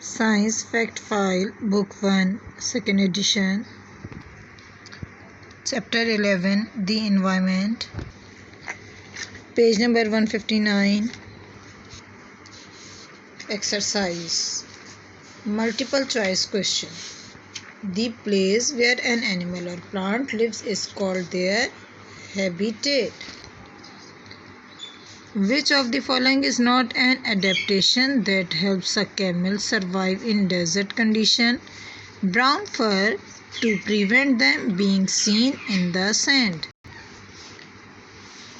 Science Fact File, Book 1, 2nd edition, Chapter 11, The Environment, page number 159. Exercise. Multiple choice question. The place where an animal or plant lives is called their habitat. Which of the following is not an adaptation that helps a camel survive in desert condition? Brown fur to prevent them being seen in the sand.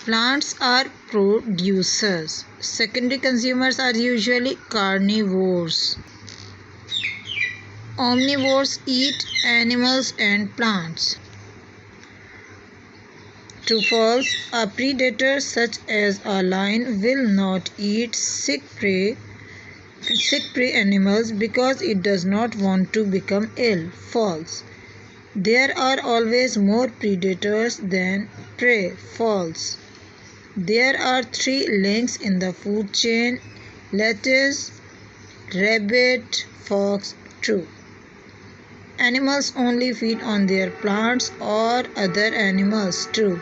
Plants are producers. Secondary consumers are usually carnivores. Omnivores eat animals and plants. True false. A predator such as a lion will not eat sick prey animals because it does not want to become ill. False. There are always more predators than prey. False. There are 3 links in the food chain: lettuce, rabbit, fox. True. Animals only feed on their plants or other animals. True.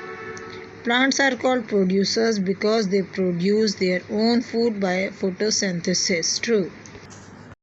Plants are called producers because they produce their own food by photosynthesis. True.